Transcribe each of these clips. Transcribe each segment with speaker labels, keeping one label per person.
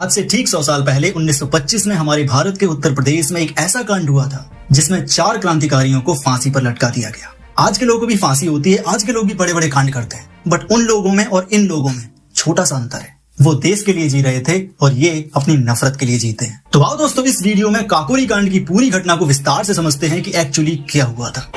Speaker 1: आज से ठीक 100 साल पहले 1925 में हमारे भारत के उत्तर प्रदेश में एक ऐसा कांड हुआ था जिसमें 4 क्रांतिकारियों को फांसी पर लटका दिया गया। आज के लोगों को भी फांसी होती है, आज के लोग भी बड़े बड़े कांड करते हैं, बट उन लोगों में और इन लोगों में छोटा सा अंतर है। वो देश के लिए जी रहे थे और ये अपनी नफरत के लिए जीते हैं। तो आओ दोस्तों, इस वीडियो में काकोरी कांड की पूरी घटना को विस्तार से समझते हैं कि एक्चुअली क्या हुआ था।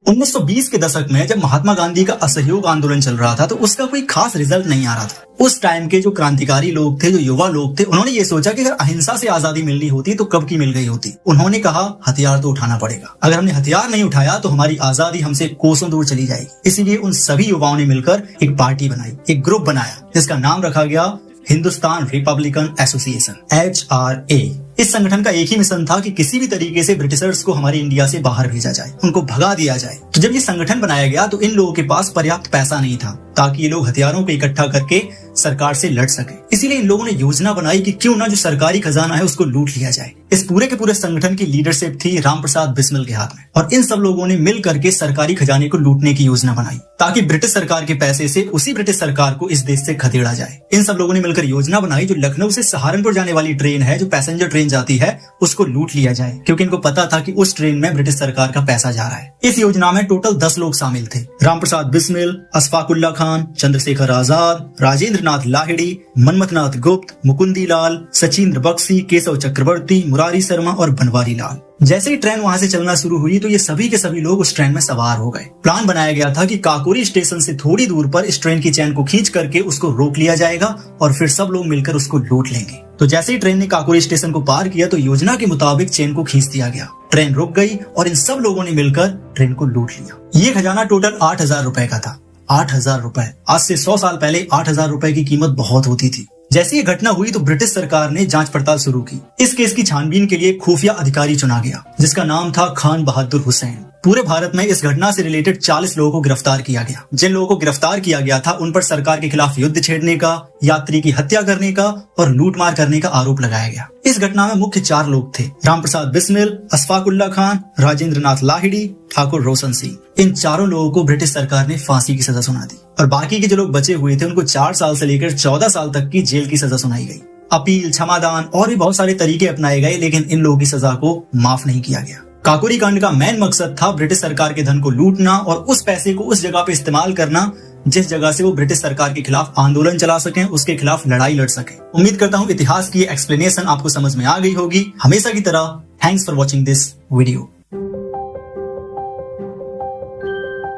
Speaker 1: 1920 के दशक में जब महात्मा गांधी का असहयोग आंदोलन चल रहा था तो उसका कोई खास रिजल्ट नहीं आ रहा था। उस टाइम के जो क्रांतिकारी लोग थे, जो युवा लोग थे, उन्होंने ये सोचा कि अगर अहिंसा से आजादी मिलनी होती तो कब की मिल गई होती। उन्होंने कहा हथियार तो उठाना पड़ेगा, अगर हमने हथियार नहीं उठाया तो हमारी आजादी हमसे कोसों दूर चली जाएगी। इसीलिए उन सभी युवाओं ने मिलकर एक पार्टी बनाई, एक ग्रुप बनाया जिसका नाम रखा गया हिंदुस्तान रिपब्लिकन एसोसिएशन, HRA। इस संगठन का एक ही मिशन था कि किसी भी तरीके से ब्रिटिशर्स को हमारे इंडिया से बाहर भेजा जाए, उनको भगा दिया जाए। तो जब ये संगठन बनाया गया तो इन लोगों के पास पर्याप्त पैसा नहीं था ताकि ये लोग हथियारों को इकट्ठा करके सरकार से लड़ सके। इसीलिए इन लोगों ने योजना बनाई कि क्यों ना जो सरकारी खजाना है उसको लूट लिया जाए। इस पूरे के पूरे संगठन की लीडरशिप थी रामप्रसाद बिस्मिल के हाथ में, और इन सब लोगों ने मिल करके सरकारी खजाने को लूटने की योजना बनाई ताकि ब्रिटिश सरकार के पैसे से उसी ब्रिटिश सरकार को इस देश से खदेड़ा जाए। इन सब लोगों ने मिलकर योजना बनाई जो लखनऊ से सहारनपुर जाने वाली ट्रेन है, जो पैसेंजर ट्रेन जाती है, उसको लूट लिया जाए, क्योंकि इनको पता था कि उस ट्रेन में ब्रिटिश सरकार का पैसा जा रहा है। इस योजना में टोटल 10 लोग शामिल थे। रामप्रसाद बिस्मिल, अशफाकुल्ला खान, चंद्रशेखर आजाद, राजेंद्र नाथ लाहिड़ी, मनमथनाथ गुप्त, मुकुंदी लाल, सचिंद्र बख्शी, केशव चक्रवर्ती, मुरारी शर्मा और बनवारी लाल। जैसे ही ट्रेन वहां से चलना शुरू हुई तो ये सभी के सभी लोग उस ट्रेन में सवार हो गए। प्लान बनाया गया था कि काकोरी स्टेशन से थोड़ी दूर पर इस ट्रेन की चैन को खींच करके उसको रोक लिया जाएगा और फिर सब लोग मिलकर उसको लूट लेंगे। तो जैसे ही ट्रेन ने काकोरी स्टेशन को पार किया तो योजना के मुताबिक चैन को खींच दिया गया, ट्रेन रुक गई और इन सब लोगों ने मिलकर ट्रेन को लूट लिया। ये खजाना टोटल 8,000 रुपए का था। 8,000 रुपए, आज से 100 साल पहले 8,000 रुपए की कीमत बहुत होती थी। जैसे ये घटना हुई तो ब्रिटिश सरकार ने जांच पड़ताल शुरू की। इस केस की छानबीन के लिए खुफिया अधिकारी चुना गया जिसका नाम था खान बहादुर हुसैन। पूरे भारत में इस घटना से रिलेटेड 40 लोगों को गिरफ्तार किया गया। जिन लोगों को गिरफ्तार किया गया था उन पर सरकार के खिलाफ युद्ध छेड़ने का, यात्री की हत्या करने का और लूटमार करने का आरोप लगाया गया। इस घटना में मुख्य 4 लोग थे, रामप्रसाद बिस्मिल, अशफाकुल्ला खान, राजेंद्र नाथ लाहिड़ी, ठाकुर रोशन सिंह। इन चारों लोगों को ब्रिटिश सरकार ने फांसी की सजा सुना दी और बाकी के जो लोग बचे हुए थे उनको 4 साल से लेकर 14 साल तक की जेल की सजा सुनाई गई। अपील, क्षमादान और भी बहुत सारे तरीके अपनाए गए, लेकिन इन लोगों की सजा को माफ नहीं किया गया। काकोरी कांड का मेन मकसद था ब्रिटिश सरकार के धन को लूटना और उस पैसे को उस जगह पे इस्तेमाल करना जिस जगह से वो ब्रिटिश सरकार के खिलाफ आंदोलन चला सकें, उसके खिलाफ लड़ाई लड़ सकें। उम्मीद करता हूँ इतिहास की एक्सप्लेनेशन आपको समझ में आ गई होगी। हमेशा की तरह thanks for watching this video.